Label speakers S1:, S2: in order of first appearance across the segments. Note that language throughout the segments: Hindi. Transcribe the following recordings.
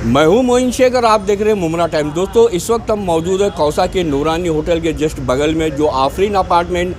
S1: मैं हूं मोइन शेख और आप देख रहे हैं मुमरा टाइम। दोस्तों, इस वक्त हम मौजूद है कौसा के नूरानी होटल के जस्ट बगल में जो आफरीन अपार्टमेंट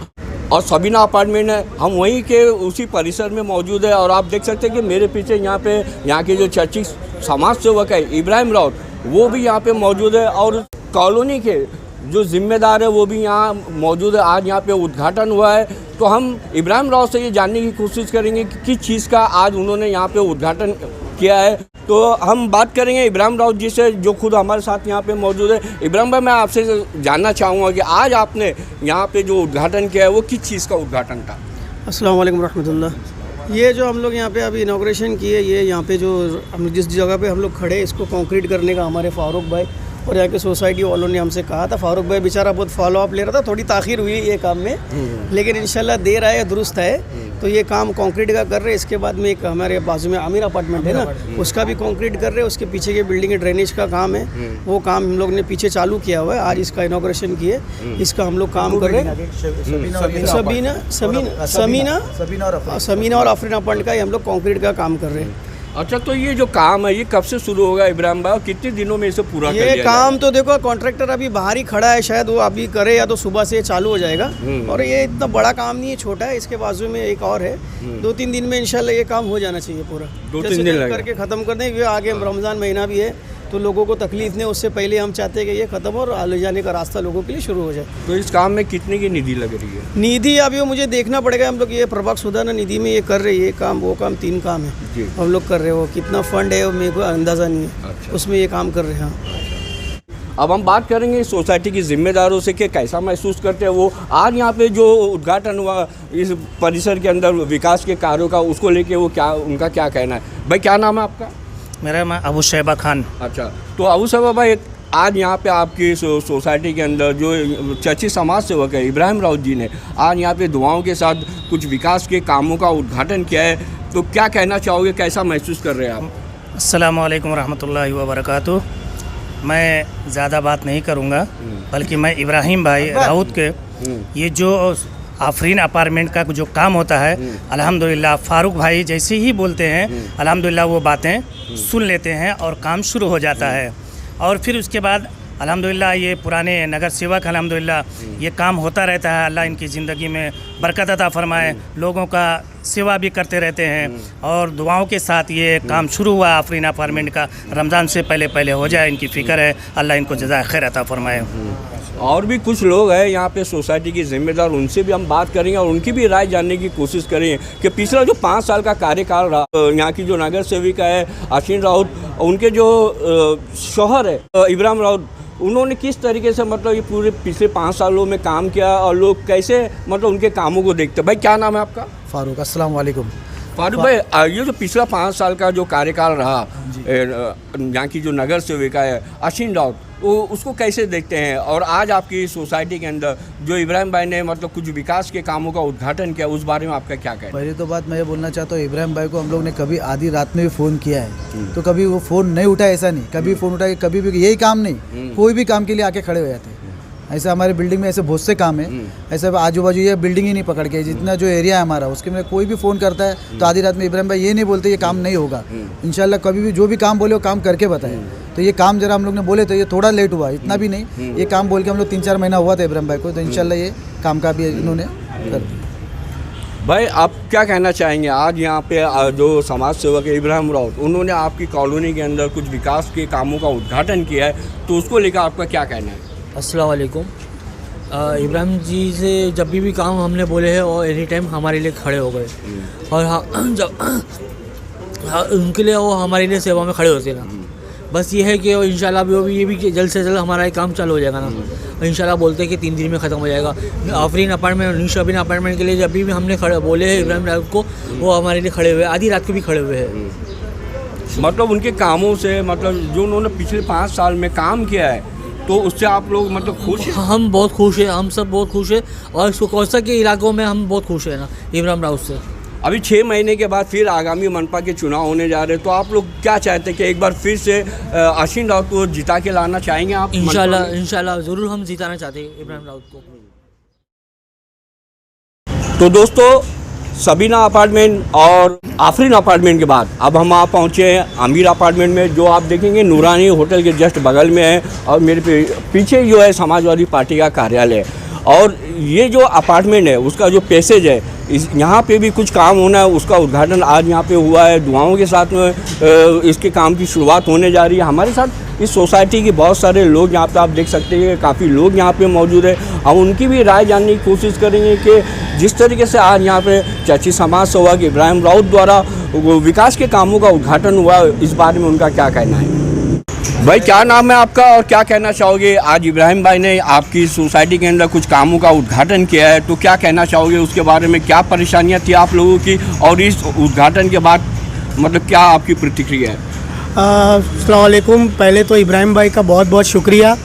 S1: और सबीना अपार्टमेंट है, हम वहीं के उसी परिसर में मौजूद है। और आप देख सकते हैं कि मेरे पीछे यहाँ के जो चर्चित समाज सेवक है इब्राहिम राउत, वो भी यहाँ पे मौजूद है और कॉलोनी के जो जिम्मेदार है वो भी यहाँ मौजूद है। आज यहाँ पे उद्घाटन हुआ है, तो हम इब्राहिम राउत से ये जानने की कोशिश करेंगे कि किस चीज़ का आज उन्होंने यहाँ पे उद्घाटन किया है। तो हम बात करेंगे इब्राहिम राउत जी से, जो खुद हमारे साथ यहाँ पे मौजूद है। इब्राहिम भाई, मैं आपसे जानना चाहूँगा कि आज आपने यहाँ पे जो उद्घाटन किया है वो किस चीज़ का उद्घाटन था?
S2: अस्सलाम वालेकुम रहमतुल्लाह। ये जो हम लोग यहाँ पे अभी इनाग्रेशन किए, ये यहाँ पे जो हम जिस जगह पे हम लोग खड़े हैं, इसको कंक्रीट करने का हमारे फारूक भाई और यहाँ के सोसाइटी वालों ने हमसे कहा था। फारूक भाई बेचारा बहुत फॉलो अप ले रहा था, थोड़ी ताख़ीर हुई ये काम में, लेकिन इंशाल्लाह देर आए दुरुस्त है। तो ये काम कंक्रीट का कर रहे हैं। इसके बाद में एक हमारे बाजू में आमिर अपार्टमेंट है ना, उसका भी कंक्रीट कर रहे हैं। उसके पीछे के बिल्डिंग ड्रेनेज का काम है, वो काम हम लोग ने पीछे चालू किया हुआ है। आज इसका इनाग्रेशन किए, इसका हम लोग काम कर रहे हैं। समीना और आफरीन अपार्टमेंट का हम लोग कंक्रीट का काम कर रहे हैं।
S1: अच्छा, तो ये जो काम है ये कब से शुरू होगा इब्राहिम भाई, कितने दिनों में इसे पूरा कर लिया
S2: ये काम तो देखो, कॉन्ट्रैक्टर अभी बाहर ही खड़ा है, शायद वो अभी करे या तो सुबह से चालू हो जाएगा। और ये इतना बड़ा काम नहीं है, छोटा है। इसके बाजू में एक और है, 2-3 दिन में इंशाल्लाह ये काम हो जाना चाहिए पूरा।
S1: 2-3 दिन
S2: करके ख़त्म कर दें। आगे रमज़ान महीना भी है, तो लोगों को तकलीफ नहीं, उससे पहले हम चाहते हैं कि ये ख़त्म और ले जाने का रास्ता लोगों के लिए शुरू हो जाए।
S1: तो इस काम में कितने की निधि लग रही है?
S2: निधि अभी वो मुझे देखना पड़ेगा। हम लोग ये प्रभाग सुधारना निधि में ये कर रहे हैं, ये काम वो काम 3 काम है हम लोग कर रहे हैं। वो कितना फंड है वो मेरे को अंदाज़ा नहीं है। अच्छा। उसमें ये काम कर रहे हैं।
S1: अब हम बात करेंगे सोसाइटी के जिम्मेदारों से कि कैसा महसूस करते हैं वो। आज यहाँ पे जो उद्घाटन हुआ इस परिसर के अंदर विकास के कार्यों का, उसको लेके वो क्या, उनका क्या कहना है? भाई, क्या नाम है आपका?
S3: मेरा नाम अबू शैबा खान।
S1: अच्छा, तो अबू शैबा भाई, आज यहाँ पे आपकी सोसाइटी के अंदर जो चर्चित समाज सेवक है इब्राहिम राउत जी ने आज यहाँ पे दुआओं के साथ कुछ विकास के कामों का उद्घाटन किया है, तो क्या कहना चाहोगे, कैसा महसूस कर रहे हैं आप?
S3: अस्सलामु अलैकुम रहमतुल्लाहि व बरकातुहू। मैं ज़्यादा बात नहीं करूँगा, बल्कि मैं इब्राहिम भाई राउत के ये जो आफरीन अपार्टमेंट का जो काम होता है, अल्हम्दुलिल्लाह फारूक भाई जैसे ही बोलते हैं, अल्हम्दुलिल्लाह वो बातें सुन लेते हैं और काम शुरू हो जाता है। और फिर उसके बाद अल्हम्दुलिल्लाह ये पुराने नगर सेवक अल्हम्दुलिल्लाह ये काम होता रहता है। अल्लाह इनकी ज़िंदगी में बरकत अता फरमाए, लोगों का सेवा भी करते रहते हैं और दुआओं के साथ ये काम शुरू हुआ आफरीन अपार्टमेंट का। रमज़ान से पहले हो जाए, इनकी फ़िक्र है। अल्लाह इनको जज़ाए खैर अता फरमाए।
S1: और भी कुछ लोग हैं यहाँ पे सोसाइटी के जिम्मेदार, उनसे भी हम बात करेंगे और उनकी भी राय जानने की कोशिश करेंगे कि पिछला जो 5 साल का कार्यकाल रहा यहाँ की जो नगर सेविका है आशीन राउत, उनके जो शौहर है इब्राहिम राउत, उन्होंने किस तरीके से मतलब ये पूरे पिछले 5 सालों में काम किया और लोग कैसे मतलब उनके कामों को देखते हैं। भाई, क्या नाम है आपका?
S4: फारूक। अस्सलाम वालेकुम।
S1: फारूक भाई, ये जो पिछला 5 साल का जो कार्यकाल रहा यहाँ की जो नगर सेविका है आशीन राउत, वो उसको कैसे देखते हैं? और आज आपकी सोसाइटी के अंदर जो इब्राहिम भाई ने मतलब कुछ विकास के कामों का उद्घाटन किया, उस बारे में आपका क्या कहना है?
S4: पहली तो बात मैं ये बोलना चाहता हूँ, इब्राहिम भाई को हम लोग ने कभी आधी रात में भी फ़ोन किया है, तो कभी वो फ़ोन नहीं उठाया, ऐसा नहीं। कभी फ़ोन उठा के कभी भी यही काम नहीं, कोई भी काम के लिए आके खड़े हो जाते हैं। ऐसे हमारे बिल्डिंग में ऐसे बहुत से काम है, ऐसे आजू बाजू ये बिल्डिंग ही नहीं पकड़ के, जितना जो एरिया है हमारा उसके में कोई भी फ़ोन करता है तो आधी रात में इब्राहिम भाई ये नहीं बोलते ये काम नहीं होगा। इंशाल्लाह कभी भी जो भी काम बोले वो काम करके बताए। तो ये काम जरा हम लोग ने बोले तो ये थोड़ा लेट हुआ, इतना भी नहीं। ये काम बोल के हम लोग 3-4 महीना हुआ था इब्राहिम भाई को, तो इंशाल्लाह ये काम का भी इन्होंने कर दिया।
S1: भाई, आप क्या कहना चाहेंगे? आज यहाँ पे जो समाज सेवक है इब्राहिम राउत, उन्होंने आपकी कॉलोनी के अंदर कुछ विकास के कामों का उद्घाटन किया है, तो उसको लेकर आपका क्या कहना है?
S5: अस्सलाम वालेकुम। इब्राहिम जी से जब भी काम हमने बोले हैं और एनी टाइम हमारे लिए खड़े हो गए और जब उनके लिए वो हमारे लिए सेवा में खड़े होते ना। बस ये है कि इंशाल्लाह ये भी जल्द से जल्द हमारा ये काम चालू हो जाएगा ना। इंशाल्लाह बोलते हैं कि 3 दिन में ख़त्म हो जाएगा। आफरीन अपार्टमेंट, न्यू शबीन अपार्टमेंट के लिए जब भी हमने खड़े बोले हैं इब्राहिम राउत को, वो हमारे लिए खड़े हुए, आधी रात को भी खड़े हुए हैं।
S1: मतलब उनके कामों से, मतलब जो उन्होंने पिछले 5 साल में काम किया है, तो उससे आप लोग मतलब खुश हैं?
S5: हम बहुत खुश हैं, हम सब बहुत खुश हैं और इसको कौसा के इलाकों में हम बहुत खुश हैं ना इब्राहिम राउत से।
S1: अभी 6 महीने के बाद फिर आगामी मनपा के चुनाव होने जा रहे हैं, तो आप लोग क्या चाहते हैं कि एक बार फिर से आशीन राउत को जिता के लाना चाहेंगे आप?
S5: इंशाल्लाह ज़रूर हम जिताना चाहते हैं इब्राहिम राउत को।
S1: तो दोस्तों, सबीना अपार्टमेंट और आफरीन अपार्टमेंट के बाद अब हम आप पहुँचे हैं आमिर अपार्टमेंट में, जो आप देखेंगे नूरानी होटल के जस्ट बगल में है। और मेरे पीछे जो है समाजवादी पार्टी का कार्यालय है। और ये जो अपार्टमेंट है उसका जो पैसेज है, यहाँ पे भी कुछ काम होना है, उसका उद्घाटन आज यहाँ पे हुआ है। दुआओं के साथ में इसके काम की शुरुआत होने जा रही है। हमारे साथ इस सोसाइटी के बहुत सारे लोग यहाँ पे आप देख सकते हैं, काफ़ी लोग यहाँ पे मौजूद है। हम उनकी भी राय जानने की कोशिश करेंगे कि जिस तरीके से आज यहाँ पे चर्चित समाज सेवक इब्राहिम राउत द्वारा विकास के कामों का उद्घाटन हुआ, इस बारे में उनका क्या कहना है। भाई क्या नाम है आपका और क्या कहना चाहोगे? आज इब्राहिम भाई ने आपकी सोसाइटी के अंदर कुछ कामों का उद्घाटन किया है, तो क्या कहना चाहोगे उसके बारे में? क्या परेशानियां थी आप लोगों की और इस उद्घाटन के बाद मतलब क्या आपकी प्रतिक्रिया है?
S2: अस्सलाम वालेकुम। पहले तो इब्राहिम भाई का बहुत बहुत शुक्रिया।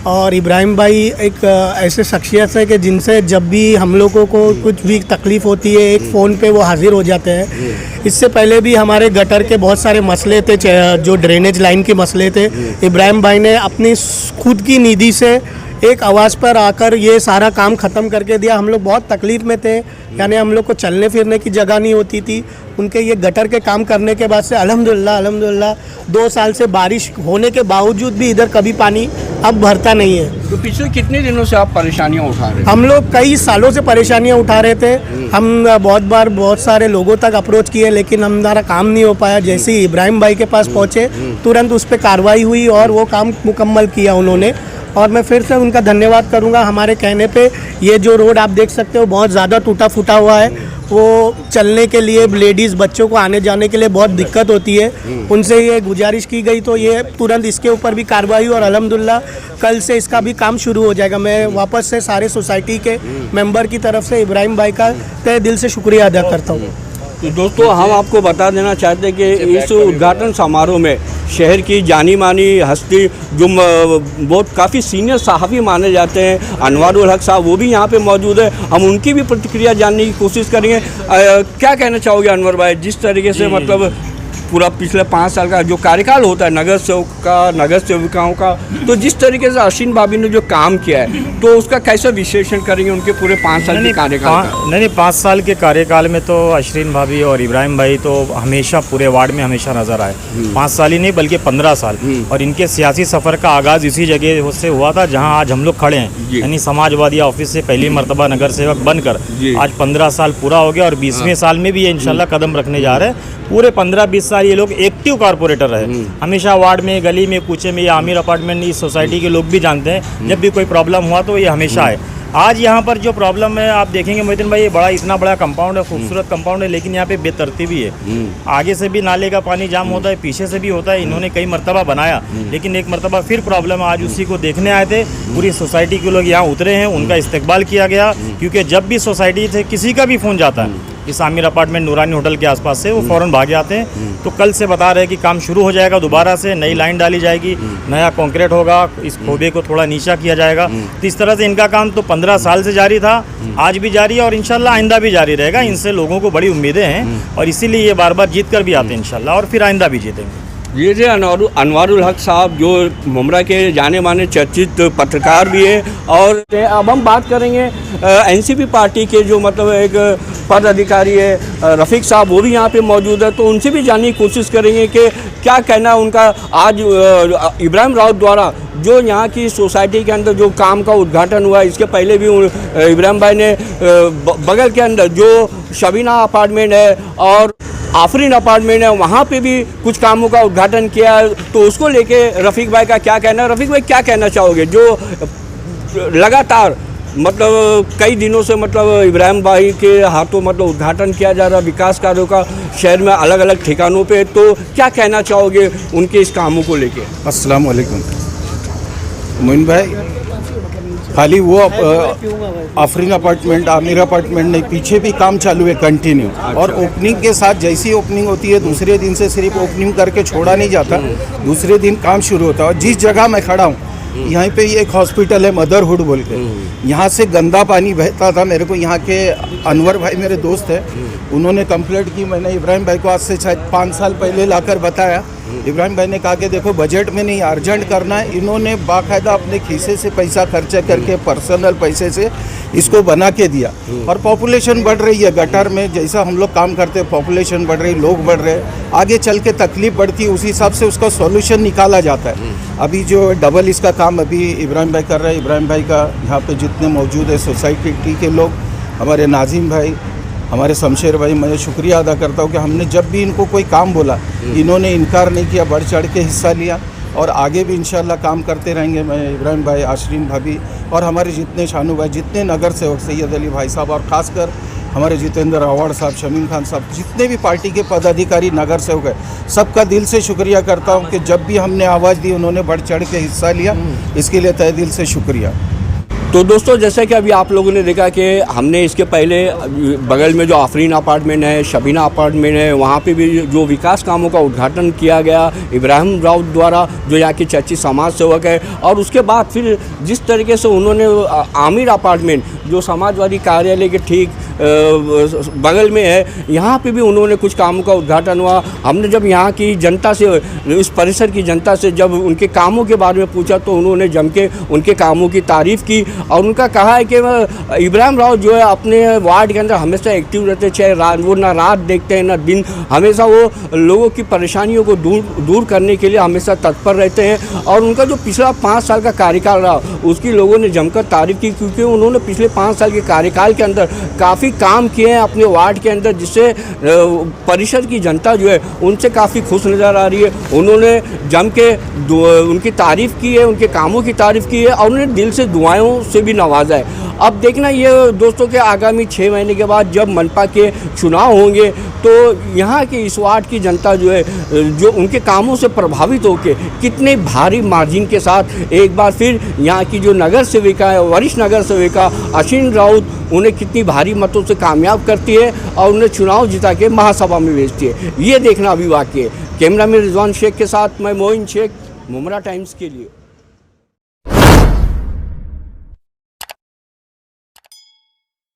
S2: और इब्राहिम भाई एक ऐसे शख्सियत है कि जिनसे जब भी हम लोगों को कुछ भी तकलीफ़ होती है एक फ़ोन पे वो हाज़िर हो जाते हैं। इससे पहले भी हमारे गटर के बहुत सारे मसले थे, जो ड्रेनेज लाइन के मसले थे। इब्राहिम भाई ने अपनी खुद की निधि से एक आवाज़ पर आकर ये सारा काम ख़त्म करके दिया। हम लोग बहुत तकलीफ़ में थे, यानी हम लोग को चलने फिरने की जगह नहीं होती थी। उनके ये गटर के काम करने के बाद से अल्हम्दुलिल्लाह 2 साल से बारिश होने के बावजूद भी इधर कभी पानी अब भरता नहीं है।
S1: तो पिछले कितने दिनों से आप परेशानियां उठा रहे हैं?
S2: हम लोग कई सालों से परेशानियां उठा रहे थे। हम बहुत बार बहुत सारे लोगों तक अप्रोच किए, लेकिन हमारा काम नहीं हो पाया। जैसे ही इब्राहिम भाई के पास पहुँचे तुरंत उस पर कार्रवाई हुई और वो काम मुकम्मल किया उन्होंने। और मैं फिर से उनका धन्यवाद करूंगा। हमारे कहने पे ये जो रोड आप देख सकते हो बहुत ज़्यादा टूटा फूटा हुआ है। वो चलने के लिए लेडीज़ बच्चों को आने जाने के लिए बहुत दिक्कत होती है। उनसे ये गुजारिश की गई तो ये तुरंत इसके ऊपर भी कार्रवाई हुई और अल्हम्दुलिल्लाह कल से इसका भी काम शुरू हो जाएगा। मैं वापस से सारे सोसाइटी के मेंबर की तरफ से इब्राहिम भाई का तहे दिल से शुक्रिया अदा करता हूँ।
S1: तो दोस्तों हम आपको बता देना चाहते हैं कि इस उद्घाटन समारोह में शहर की जानी मानी हस्ती जो बहुत काफ़ी सीनियर सहाफ़ी माने जाते हैं, अनवारुल हक साहब, वो भी यहाँ पे मौजूद है। हम उनकी भी प्रतिक्रिया जानने की कोशिश करेंगे। क्या कहना चाहोगे अनवर भाई, जिस तरीके से मतलब पूरा पिछले 5 साल का जो कार्यकाल होता है नगर सेवक का, नगर सेविकाओं का, तो जिस तरीके से अश्विन भाभी ने जो काम किया है तो उसका कैसे विश्लेषण करेंगे उनके पूरे 5 साल के कार्यकाल का?
S6: नहीं 5 साल के कार्यकाल में तो अश्विन भाभी और इब्राहिम भाई तो हमेशा पूरे वार्ड में हमेशा नजर आए। 5 साल ही नहीं बल्कि 15 साल। और इनके सियासी सफ़र का आगाज़ इसी जगह से हुआ था जहाँ आज हम लोग खड़े हैं, यानी समाजवादी ऑफिस से पहली मरतबा नगर सेवक बनकर आज 15 साल पूरा हो गया और 20वें साल में भी ये इंशाल्लाह कदम रखने जा रहे हैं। पूरे 15-20 साल ये लोग एक्टिव कारपोरेटर रहे, हमेशा वार्ड में, गली में, कूचे में। ये आमिर अपार्टमेंट इस सोसाइटी के लोग भी जानते हैं, जब भी कोई प्रॉब्लम हुआ तो ये हमेशा आए। आज यहाँ पर जो प्रॉब्लम है आप देखेंगे मोहिद्दीन भाई, ये इतना बड़ा कंपाउंड है, खूबसूरत कंपाउंड है, लेकिन यहाँ पे बेतरतीबी है। आगे से भी नाले का पानी जाम होता है, पीछे से भी होता है। इन्होंने कई मरतबा बनाया, लेकिन एक मरतबा फिर प्रॉब्लम है। आज उसी को देखने आए थे, पूरी सोसाइटी के लोग यहाँ उतरे हैं, उनका इस्तकबाल किया गया। क्योंकि जब भी सोसाइटी से किसी का भी फ़ोन जाता है इस आमिर अपार्टमेंट नूरानी होटल के आसपास से, वो फ़ौरन भागे आते हैं। तो कल से बता रहे हैं कि काम शुरू हो जाएगा, दोबारा से नई लाइन डाली जाएगी, नया कंक्रीट होगा, इस खोबे को थोड़ा नीचा किया जाएगा। तो इस तरह से इनका काम तो 15 साल से जारी था, आज भी जारी है और इंशाल्लाह आइंदा भी जारी रहेगा। इनसे लोगों को बड़ी उम्मीदें हैं और इसीलिए ये बार बार जीत कर भी आते हैं इंशाल्लाह, और फिर आइंदा भी जीतेंगे।
S1: ये थे अनवारुल हक साहब, जो मुमरा के जाने माने चर्चित पत्रकार भी है। और अब हम बात करेंगे एनसीपी पार्टी के जो मतलब एक पद अधिकारी है रफ़ीक साहब, वो भी यहाँ पे मौजूद है। तो उनसे भी जानने की कोशिश करेंगे कि क्या कहना है उनका। आज इब्राहिम राउत द्वारा जो यहाँ की सोसाइटी के अंदर जो काम का उद्घाटन हुआ, इसके पहले भी इब्राहिम भाई ने बगल के अंदर जो सबीना अपार्टमेंट है और आफरीन अपार्टमेंट है, वहाँ पे भी कुछ कामों का उद्घाटन किया है। तो उसको लेके रफ़ीक भाई का क्या कहना है? रफ़ीक भाई क्या कहना चाहोगे, जो लगातार मतलब कई दिनों से मतलब इब्राहिम भाई के हाथों मतलब उद्घाटन किया जा रहा विकास कार्यों का शहर में अलग अलग ठिकानों पे, तो क्या कहना चाहोगे उनके इस कामों को लेके?
S7: अस्सलाम वालेकुम मोइन भाई, खाली वो आफरीन अपार्टमेंट, आमिर अपार्टमेंट नहीं, पीछे भी काम चालू है कंटिन्यू। और ओपनिंग के साथ जैसी ओपनिंग होती है दूसरे दिन से सिर्फ ओपनिंग करके छोड़ा नहीं जाता, दूसरे दिन काम शुरू होता है। और जिस जगह मैं खड़ा हूँ यहाँ पे एक हॉस्पिटल है मदरहुड बोल के, यहाँ से गंदा पानी बहता था। मेरे को यहाँ के अनवर भाई मेरे दोस्त है, उन्होंने कंप्लेंट की। मैंने इब्राहिम भाई को आज से शायद 5 साल पहले लाकर बताया। इब्राहिम भाई ने कहा कि देखो बजट में नहीं, अर्जेंट करना है। इन्होंने बाकायदा अपने खीसे से पैसा खर्चा करके, पर्सनल पैसे से इसको बना के दिया। और पॉपुलेशन बढ़ रही है, गटर में जैसा हम लोग काम करते हैं पॉपुलेशन बढ़ रही, लोग बढ़ रहे हैं, आगे चल के तकलीफ बढ़ती है, उसी हिसाब से उसका सॉल्यूशन निकाला जाता है। अभी जो डबल इसका काम अभी इब्राहिम भाई कर रहे हैं, इब्राहिम भाई का यहाँ पे जितने मौजूद है सोसाइटी के लोग, हमारे नाजिम भाई, हमारे शमशेर भाई, मैं शुक्रिया अदा करता हूँ कि हमने जब भी इनको कोई काम बोला इन्होंने इनकार नहीं किया, बढ़ चढ़ के हिस्सा लिया और आगे भी इंशाल्लाह काम करते रहेंगे। मैं इब्राहिम भाई, आशरीन भाभी और हमारे जितने शानू भाई, जितने नगर सेवक, सैयद अली भाई साहब और ख़ासकर हमारे जितेंद्र अवार्ड साहब, शमीम खान साहब, जितने भी पार्टी के पदाधिकारी नगर सेवक है, सबका दिल से शुक्रिया करता हूँ कि जब भी हमने आवाज़ दी उन्होंने बढ़ चढ़ के हिस्सा लिया, इसके लिए तहे दिल से शुक्रिया।
S1: तो दोस्तों, जैसे कि अभी आप लोगों ने देखा कि हमने इसके पहले बगल में जो आफरीन अपार्टमेंट है, शबीना अपार्टमेंट है, वहाँ पे भी जो विकास कामों का उद्घाटन किया गया इब्राहिम राउत द्वारा, जो यहाँ के चर्चित समाज सेवक है। और उसके बाद फिर जिस तरीके से उन्होंने आमिर अपार्टमेंट जो समाजवादी कार्यालय के ठीक बगल में है, यहाँ पे भी उन्होंने कुछ कामों का उद्घाटन हुआ। हमने जब यहाँ की जनता से, इस परिसर की जनता से जब उनके कामों के बारे में पूछा तो उन्होंने जम के उनके कामों की तारीफ़ की और उनका कहा है कि इब्राहिम राउत जो है अपने वार्ड के अंदर हमेशा एक्टिव रहते, चाहे वो ना रात देखते हैं ना दिन, हमेशा वो लोगों की परेशानियों को दूर करने के लिए हमेशा तत्पर रहते हैं। और उनका जो पिछला 5 साल का कार्यकाल रहा उसकी लोगों ने जमकर तारीफ़ की, क्योंकि उन्होंने पिछले 5 साल के कार्यकाल के अंदर काफ़ी काम किए हैं अपने वार्ड के अंदर, जिससे परिषद की जनता जो है उनसे काफ़ी खुश नज़र आ रही है। उन्होंने जम के उनकी तारीफ़ की है, उनके कामों की तारीफ़ की है और उन्हें दिल से दुआओं से भी नवाजा है। अब देखना ये दोस्तों के आगामी 6 महीने के बाद जब मनपा के चुनाव होंगे तो यहाँ के इस वार्ड की जनता जो है, जो उनके कामों से प्रभावित होकर कितने भारी मार्जिन के साथ एक बार फिर यहाँ की जो नगर सेविका है, वरिष्ठ नगर सेविका आशरीन राउत, उन्हें कितनी भारी मतों से कामयाब करती है और उन्हें चुनाव जिता के महासभा में भेजती है। ये देखना अभी बाकी है। कैमरा में रिजवान शेख के साथ मैं मोइन शेख, मुमरा टाइम्स के लिए।